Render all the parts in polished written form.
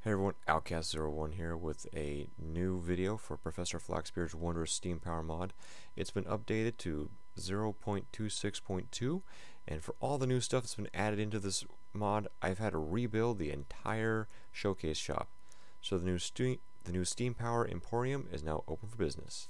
Hey everyone, Outcast01 here with a new video for Professor Flaxbeard's Wondrous Steam Power mod. It's been updated to 0.26.2, and for all the new stuff that's been added into this mod, I've had to rebuild the entire showcase shop. So the new Steam Power Emporium is now open for business.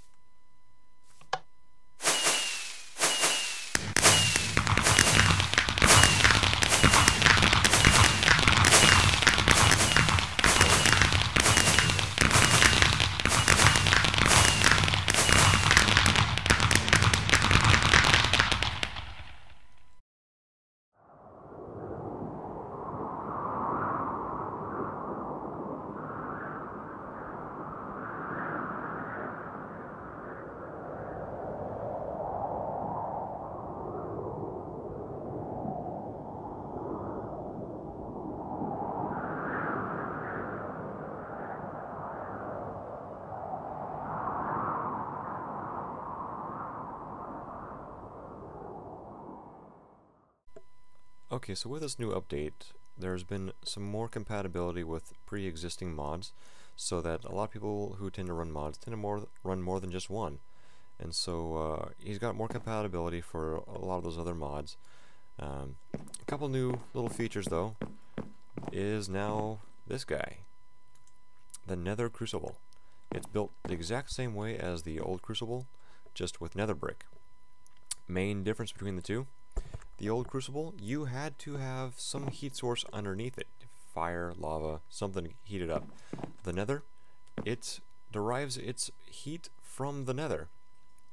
Okay, so with this new update, there's been some more compatibility with pre-existing mods, so that a lot of people who tend to run mods tend to run more than just one. And so he's got more compatibility for a lot of those other mods. A couple new little features though is now this guy, the Nether Crucible. It's built the exact same way as the old Crucible, just with nether brick. Main difference between the two: the old Crucible, you had to have some heat source underneath it. Fire, lava, something heated up. The Nether, it derives its heat from the Nether.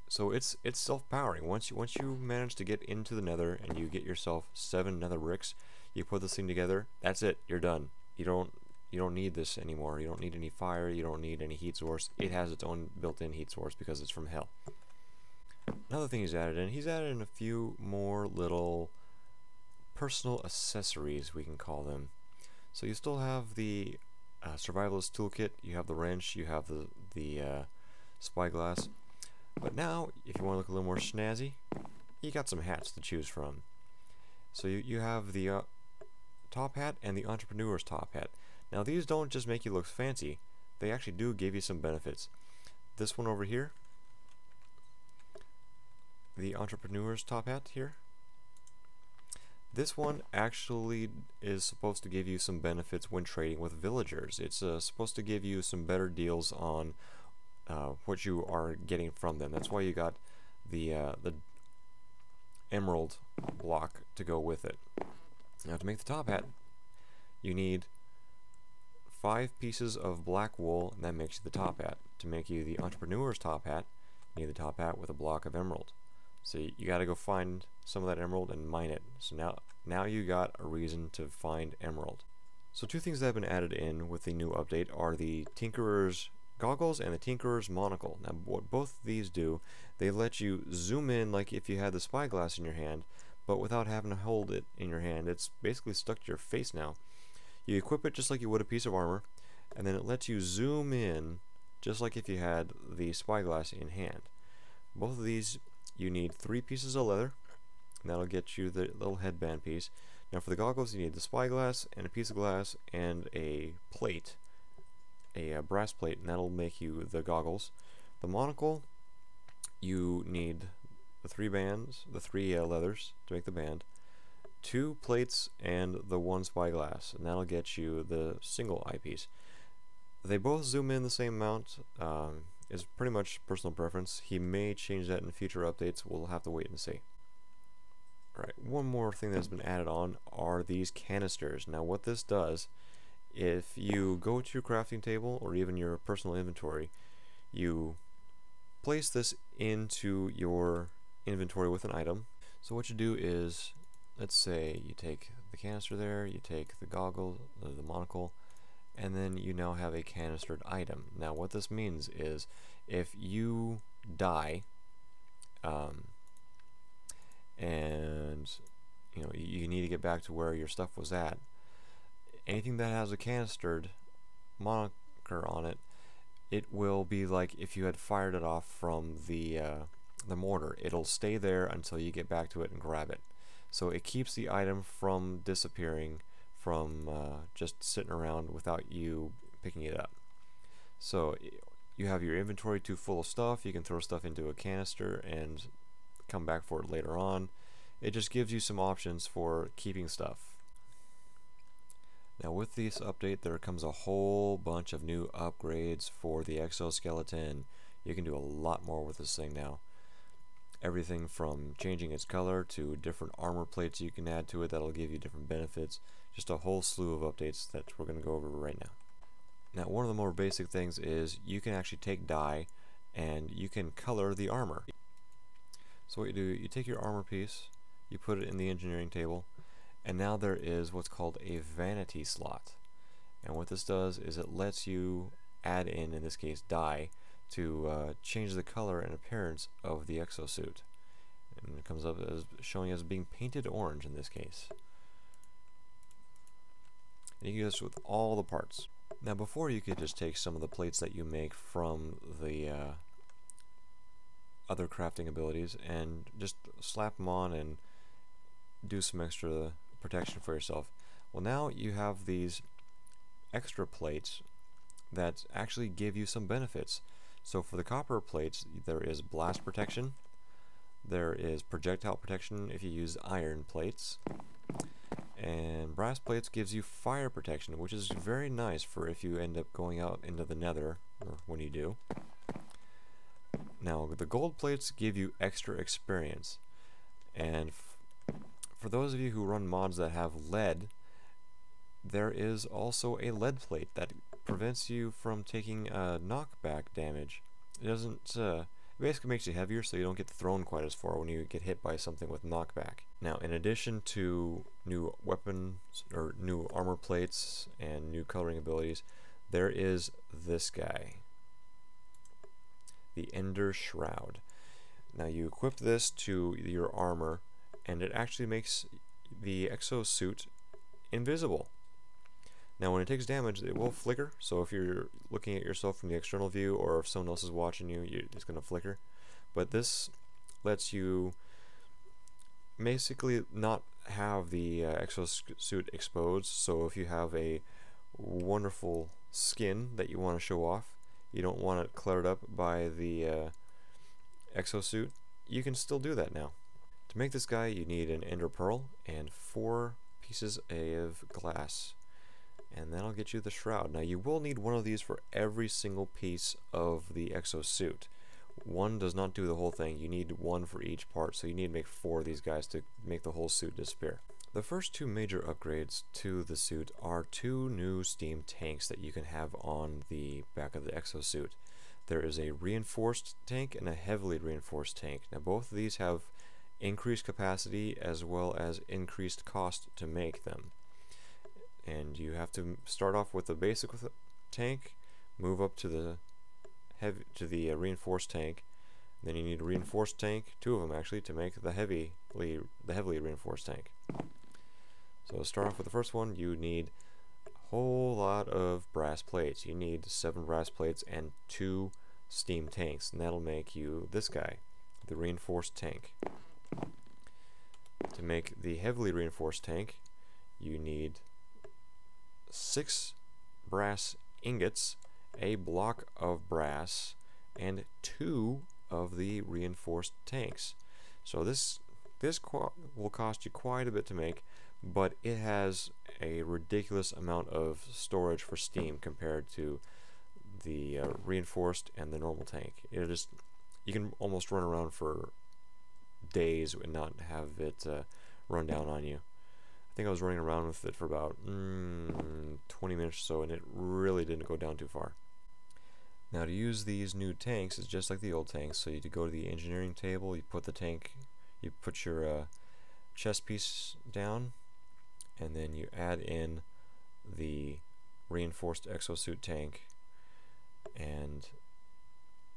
So it's self-powering. Once you manage to get into the Nether and you get yourself 7 Nether bricks, you put this thing together, that's it, you're done. You don't need this anymore. You don't need any fire, you don't need any heat source. It has its own built-in heat source because it's from hell. Another thing he's added in a few more little personal accessories, we can call them. So you still have the survivalist toolkit, you have the wrench, you have the spyglass, but now if you want to look a little more snazzy, you got some hats to choose from. So you have the top hat and the entrepreneur's top hat. Now these don't just make you look fancy, they actually do give you some benefits. This one over here, the entrepreneur's top hat here, this one actually is supposed to give you some benefits when trading with villagers. It's supposed to give you some better deals on what you are getting from them. That's why you got the emerald block to go with it. Now to make the top hat, you need 5 pieces of black wool, and that makes you the top hat. To make you the entrepreneur's top hat, you need the top hat with a block of emerald. So you gotta go find some of that emerald and mine it. So now you got a reason to find emerald. So 2 things that have been added in with the new update are the Tinkerer's goggles and the Tinkerer's monocle. Now what both these do, they let you zoom in like if you had the spyglass in your hand, but without having to hold it in your hand. It's basically stuck to your face now. You equip it just like you would a piece of armor, and then it lets you zoom in just like if you had the spyglass in hand. Both of these, you need 3 pieces of leather, and that'll get you the little headband piece. Now for the goggles, you need the spyglass and a piece of glass and a plate, a brass plate, and that'll make you the goggles. The monocle, you need the 3 bands, the 3 leathers to make the band, 2 plates, and the 1 spyglass, and that'll get you the single eyepiece. They both zoom in the same amount. Is pretty much personal preference. He may change that in future updates. We'll have to wait and see. Alright, one more thing that's been added on are these canisters. Now what this does, if you go to your crafting table or even your personal inventory, you place this into your inventory with an item. So what you do is, let's say you take the canister there, you take the goggle, the monocle, and then you now have a canistered item. Now what this means is if you die and you need to get back to where your stuff was at, anything that has a canistered moniker on it, it will be like if you had fired it off from the mortar. It'll stay there until you get back to it and grab it. So it keeps the item from disappearing from just sitting around without you picking it up. So you have your inventory too full of stuff, you can throw stuff into a canister and come back for it later on. It just gives you some options for keeping stuff. Now with this update there comes a whole bunch of new upgrades for the exoskeleton. You can do a lot more with this thing now. Everything from changing its color to different armor plates you can add to it that'll give you different benefits. Just a whole slew of updates that we're going to go over right now. Now one of the more basic things is you can actually take dye and you can color the armor. So what you do, you take your armor piece, you put it in the engineering table, and now there is what's called a vanity slot. And what this does is it lets you add in this case, dye, to change the color and appearance of the exosuit. And it comes up as showing as being painted orange in this case. And you can do this with all the parts. Now before you could just take some of the plates that you make from the other crafting abilities and just slap them on and do some extra protection for yourself. Well, now you have these extra plates that actually give you some benefits. So for the copper plates there is blast protection, there is projectile protection if you use iron plates, and brass plates gives you fire protection, which is very nice for if you end up going out into the nether, or when you do. Now the gold plates give you extra experience, and for those of you who run mods that have lead, there is also a lead plate that prevents you from taking knockback damage. It doesn't, it basically makes you heavier so you don't get thrown quite as far when you get hit by something with knockback. Now in addition to new weapons or new armor plates and new coloring abilities, there is this guy, the Ender Shroud. Now you equip this to your armor and it actually makes the exosuit invisible. Now when it takes damage it will flicker, so if you're looking at yourself from the external view or if someone else is watching you, it's going to flicker. But this lets you basically not have the exosuit exposed, so if you have a wonderful skin that you want to show off, you don't want it cluttered up by the exosuit, you can still do that now. To make this guy you need an ender pearl and 4 pieces of glass, and that'll get you the shroud. Now you will need one of these for every single piece of the exosuit. One does not do the whole thing, you need one for each part, so you need to make 4 of these guys to make the whole suit disappear. The first 2 major upgrades to the suit are 2 new steam tanks that you can have on the back of the exosuit. There is a reinforced tank and a heavily reinforced tank. Now both of these have increased capacity as well as increased cost to make them. And you have to start off with the basic tank, move up to the reinforced tank. Then you need a reinforced tank, 2 of them actually, to make the heavily reinforced tank. So to start off with the first one, you need a whole lot of brass plates. You need 7 brass plates and 2 steam tanks, and that'll make you this guy, the reinforced tank. To make the heavily reinforced tank, you need 6 brass ingots, a block of brass, and 2 of the reinforced tanks. So this will cost you quite a bit to make, but it has a ridiculous amount of storage for steam compared to the reinforced and the normal tank. You can almost run around for days and not have it run down on you. I think I was running around with it for about 20 minutes or so, and it really didn't go down too far. Now to use these new tanks is just like the old tanks. So you go to the engineering table, you put the tank, you put your chest piece down, and then you add in the reinforced exosuit tank, and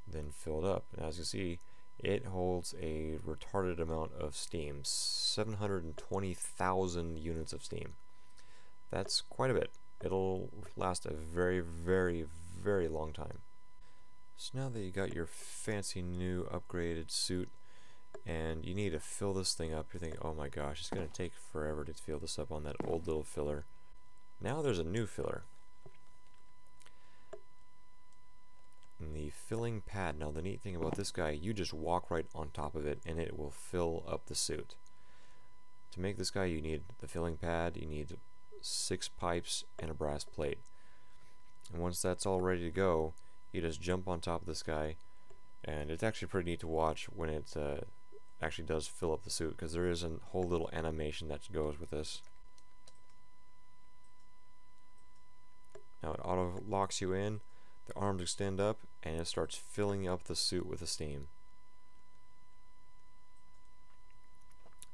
then fill it up. And as you see, it holds a retarded amount of steam, 720,000 units of steam. That's quite a bit. It'll last a very, very, very long time. So now that you got your fancy new upgraded suit and you need to fill this thing up, you're thinking, oh my gosh, it's going to take forever to fill this up on that old little filler. Now there's a new filler. And the filling pad. Now the neat thing about this guy, you just walk right on top of it and it will fill up the suit. To make this guy, you need the filling pad, you need 6 pipes and a brass plate. And once that's all ready to go, you just jump on top of this guy, and it's actually pretty neat to watch when it actually does fill up the suit, because there is a whole little animation that goes with this. Now it auto locks you in, the arms extend up, and it starts filling up the suit with the steam.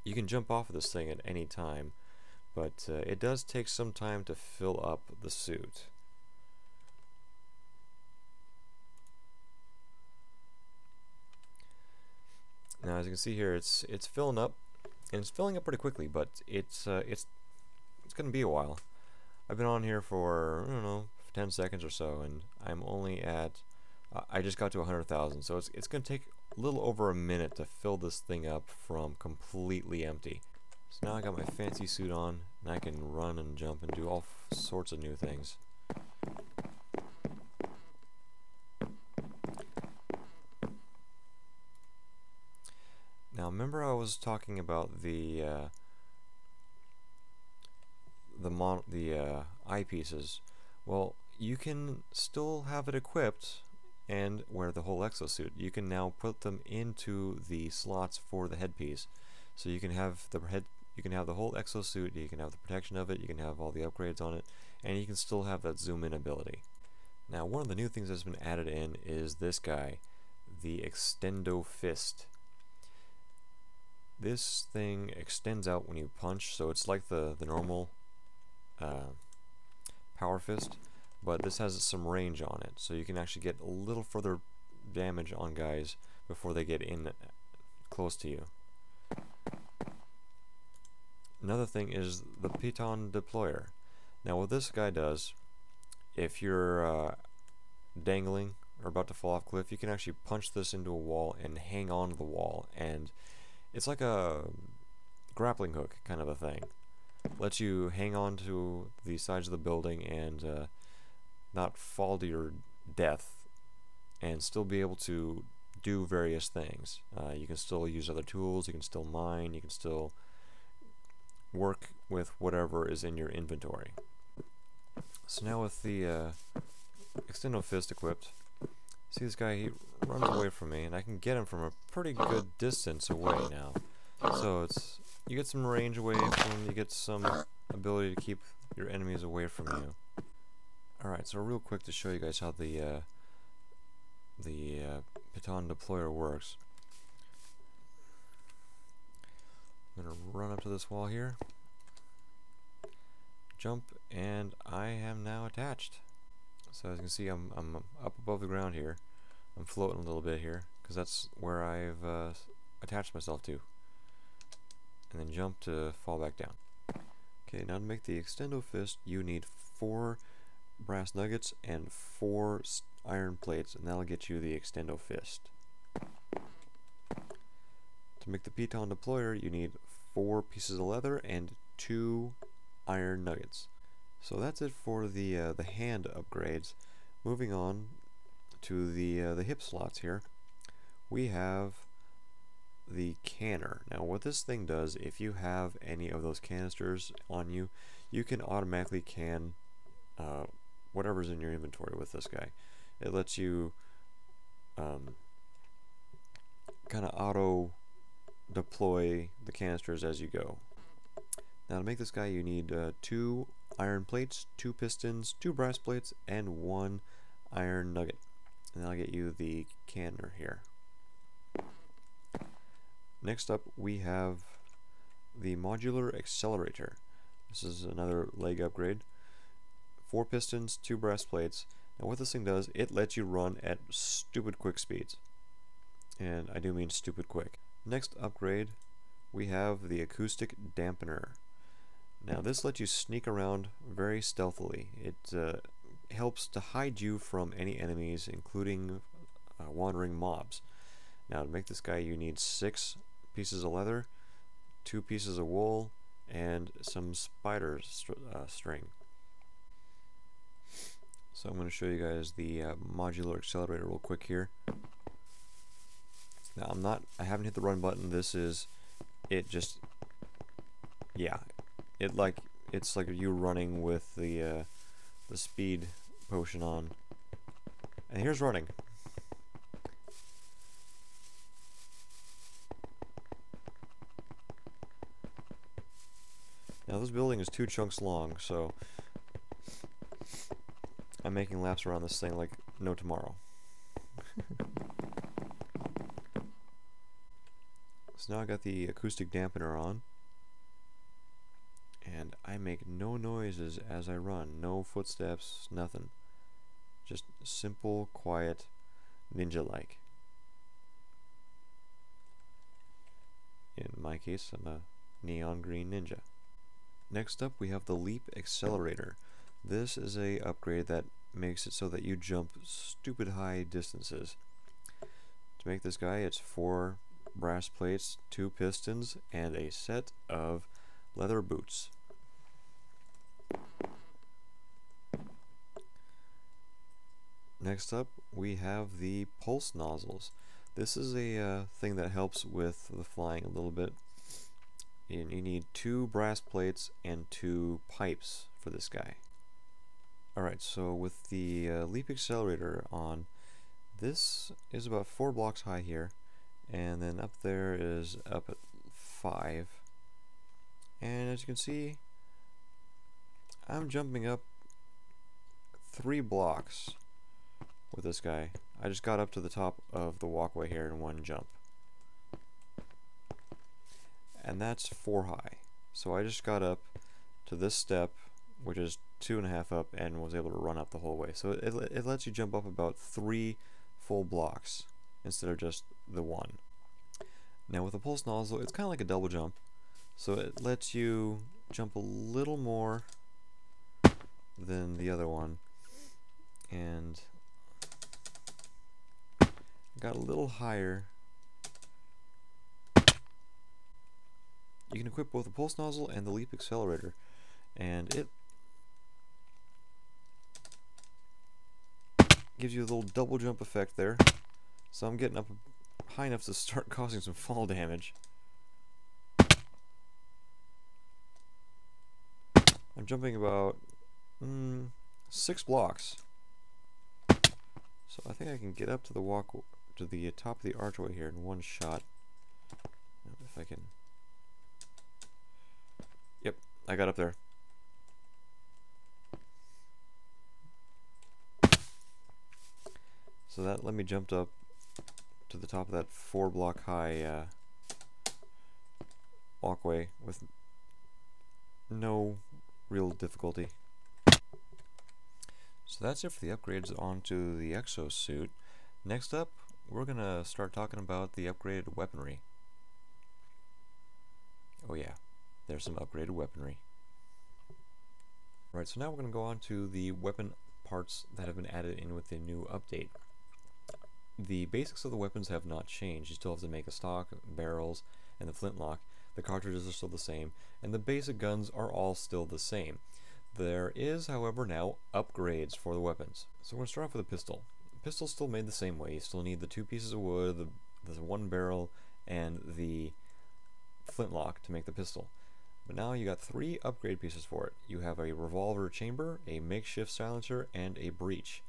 You can jump off of this thing at any time, but it does take some time to fill up the suit. Now, as you can see here, it's filling up, and it's filling up pretty quickly, but it's going to be a while. I've been on here for, I don't know, 10 seconds or so, and I'm only at, I just got to 100,000, so it's going to take a little over a minute to fill this thing up from completely empty. So now I got my fancy suit on, and I can run and jump and do all sorts of new things. Now remember I was talking about the eyepieces. Well, you can still have it equipped and wear the whole exosuit. You can now put them into the slots for the headpiece. So you can have the whole exosuit, you can have the protection of it, you can have all the upgrades on it, and you can still have that zoom in ability. Now one of the new things that's been added in is this guy, the extendo fist. This thing extends out when you punch, so it's like the normal power fist, but this has some range on it, so you can actually get a little further damage on guys before they get in close to you. Another thing is the baton deployer. Now what this guy does, if you're dangling or about to fall off a cliff, you can actually punch this into a wall and hang on to the wall, and it's like a grappling hook kind of a thing. Lets you hang on to the sides of the building and not fall to your death, and still be able to do various things. You can still use other tools, you can still mine, you can still work with whatever is in your inventory. So now with the extendo fist equipped, see this guy, he runs away from me, and I can get him from a pretty good distance away now. So you get some range away from him, you get some ability to keep your enemies away from you. Alright, so real quick to show you guys how the baton deployer works. I'm going to run up to this wall here, jump, and I am now attached. So as you can see, I'm up above the ground here. I'm floating a little bit here, because that's where I've attached myself to. And then jump to fall back down. Okay, now to make the extendo fist, you need 4 brass nuggets and 4 iron plates, and that'll get you the extendo fist. To make the baton deployer, you need 4 pieces of leather and 2 iron nuggets. So that's it for the hand upgrades. Moving on to the hip slots here, we have the canner. Now what this thing does, if you have any of those canisters on you, you can automatically can whatever's in your inventory with this guy. It lets you kind of auto deploy the canisters as you go. Now to make this guy, you need 2 iron plates, 2 pistons, 2 brass plates, and 1 iron nugget. And that'll get you the canner here. Next up, we have the modular accelerator. This is another leg upgrade. 4 pistons, 2 brass plates. Now what this thing does, it lets you run at stupid quick speeds. And I do mean stupid quick. Next upgrade, we have the acoustic dampener. Now this lets you sneak around very stealthily. It helps to hide you from any enemies, including wandering mobs. Now to make this guy, you need 6 pieces of leather, 2 pieces of wool, and some spider string. So I'm going to show you guys the modular accelerator real quick here. Now I haven't hit the run button. This is, yeah, it's like you running with the speed potion on. And here's running. Now this building is 2 chunks long, so I'm making laps around this thing like no tomorrow. So now I got the acoustic dampener on, and I make no noises as I run, no footsteps, nothing. Just simple, quiet, ninja-like. In my case, I'm a neon green ninja. Next up, we have the leap accelerator. This is a upgrade that makes it so that you jump stupid high distances. To make this guy, it's 4 brass plates, 2 pistons, and a set of leather boots. Next up, we have the pulse nozzles. This is a thing that helps with the flying a little bit. And you need 2 brass plates and 2 pipes for this guy. Alright, so with the leap accelerator on, this is about 4 blocks high here, and then up there is up at 5. And as you can see, I'm jumping up 3 blocks with this guy. I just got up to the top of the walkway here in 1 jump. And that's 4 high. So I just got up to this step, which is 2.5 up, and was able to run up the whole way. So it lets you jump up about 3 full blocks instead of just the 1. Now with the pulse nozzle, it's kind of like a double jump. So it lets you jump a little more than the other one. And got a little higher. You can equip both the pulse nozzle and the leap accelerator, and it gives you a little double jump effect there. So I'm getting up high enough to start causing some fall damage. I'm jumping about 6 blocks. So I think I can get up to the top of the archway here in 1 shot. If I can. Yep, I got up there. So that let me jump up to the top of that 4 block high walkway with no real difficulty. So that's it for the upgrades onto the exosuit. Next up, we're gonna start talking about the upgraded weaponry. Oh yeah, there's some upgraded weaponry. Right, so now we're gonna go on to the weapon parts that have been added in with the new update. The basics of the weapons have not changed. You still have to make a stock, barrels, and the flintlock. The cartridges are still the same, and the basic guns are all still the same. There is, however, now upgrades for the weapons. So we're going to start off with a pistol. The pistol's still made the same way. You still need the 2 pieces of wood, the 1 barrel, and the flintlock to make the pistol. But now you got 3 upgrade pieces for it. You have a revolver chamber, a makeshift silencer, and a breech.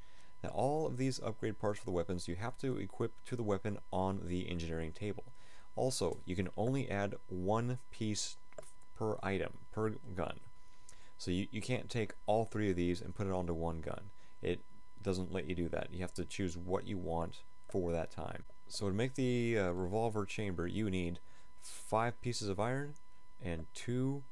Now all of these upgrade parts for the weapons you have to equip to the weapon on the engineering table. Also, you can only add 1 piece per item, per gun. So you can't take all 3 of these and put it onto 1 gun. It doesn't let you do that. You have to choose what you want for that time. So to make the revolver chamber, you need 5 pieces of iron and 2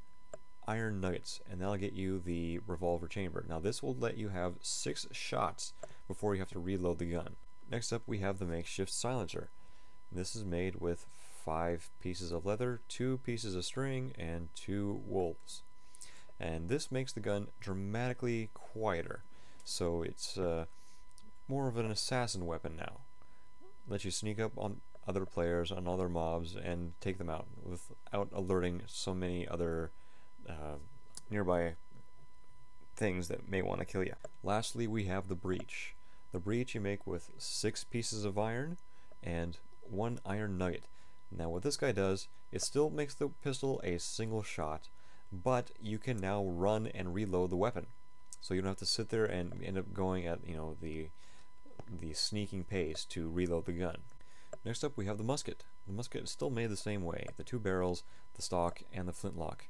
iron nuggets, and that'll get you the revolver chamber. Now this will let you have 6 shots before you have to reload the gun. Next up, we have the makeshift silencer. This is made with 5 pieces of leather, 2 pieces of string, and 2 wolves. And this makes the gun dramatically quieter. So it's more of an assassin weapon now. Lets you sneak up on other players, on other mobs, and take them out without alerting so many other nearby things that may want to kill you. Lastly, we have the breech. The breech you make with 6 pieces of iron and 1 iron nugget. Now what this guy does, it still makes the pistol a single shot, but you can now run and reload the weapon. So you don't have to sit there and end up going at, you know, the sneaking pace to reload the gun. Next up we have the musket. The musket is still made the same way, the 2 barrels, the stock, and the flintlock.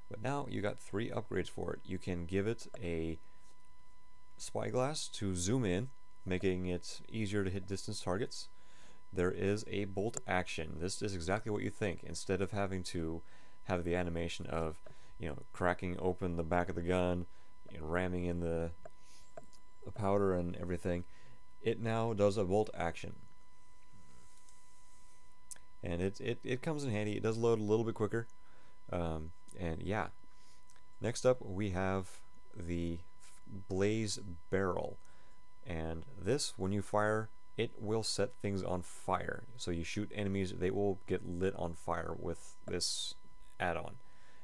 But now you got 3 upgrades for it. You can give it a spyglass to zoom in, making it easier to hit distance targets. There is a bolt action. This is exactly what you think. Instead of having to have the animation of, you know, cracking open the back of the gun, you know, ramming in the powder and everything, it now does a bolt action. And it comes in handy. It does load a little bit quicker. And yeah. Next up we have the blaze barrel, and this, when you fire, it will set things on fire. So you shoot enemies, they will get lit on fire with this add-on.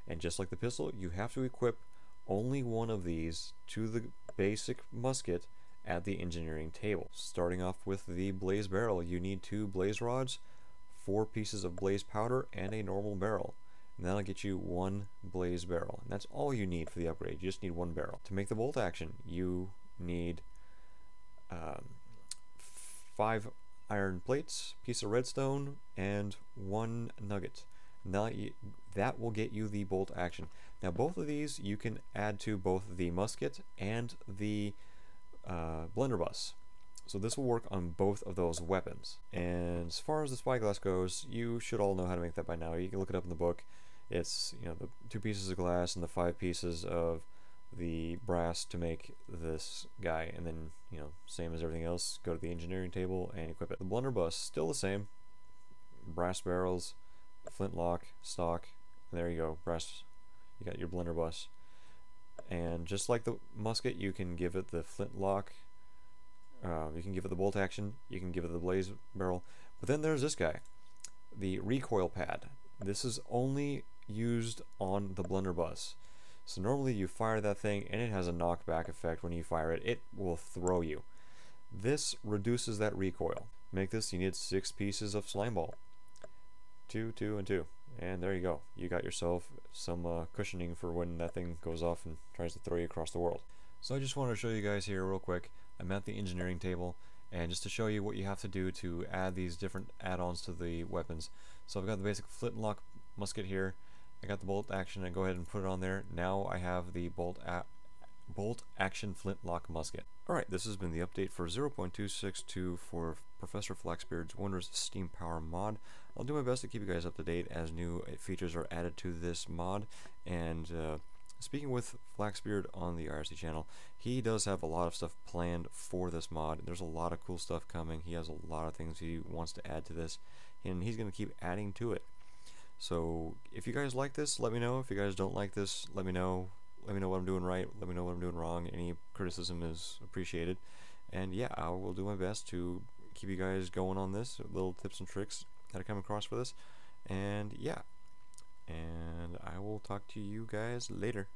And just like the pistol, you have to equip only one of these to the basic musket at the engineering table. Starting off with the blaze barrel, you need 2 blaze rods, 4 pieces of blaze powder, and a normal barrel. And that'll get you 1 blaze barrel. And that's all you need for the upgrade. You just need 1 barrel. To make the bolt action, you need 5 iron plates, piece of redstone, and 1 nugget. Now that will get you the bolt action. Now both of these you can add to both the musket and the blunderbuss. So this will work on both of those weapons. And as far as the spyglass goes, you should all know how to make that by now. You can look it up in the book. It's, you know, the 2 pieces of glass and the 5 pieces of the brass to make this guy, and then, you know, same as everything else, go to the engineering table and equip it. The blunderbuss, still the same. Brass barrels, flintlock, stock, and there you go, brass. You got your blunderbuss. And just like the musket, you can give it the flintlock, you can give it the bolt action, you can give it the blaze barrel. But then there's this guy, the recoil pad. This is only used on the blunderbuss. So normally you fire that thing and it has a knockback effect. When you fire it, it will throw you. This reduces that recoil. To make this, you need 6 pieces of slime ball. 2, 2, and 2. And there you go. You got yourself some cushioning for when that thing goes off and tries to throw you across the world. So I just wanted to show you guys here real quick. I'm at the engineering table, and just to show you what you have to do to add these different add-ons to the weapons. So I've got the basic flintlock musket here. I got the bolt action, and go ahead and put it on there. Now I have the bolt action flintlock musket. Alright, this has been the update for 0.262 for Professor Flaxbeard's Wondrous Steam Power mod. I'll do my best to keep you guys up to date as new features are added to this mod. And speaking with Flaxbeard on the IRC channel, he does have a lot of stuff planned for this mod. There's a lot of cool stuff coming. He has a lot of things he wants to add to this, and he's going to keep adding to it. So if you guys like this, let me know. If you guys don't like this, let me know. Let me know what I'm doing right. Let me know what I'm doing wrong. Any criticism is appreciated. And yeah, I will do my best to keep you guys going on this. Little tips and tricks that I come across for this. And yeah. And I will talk to you guys later.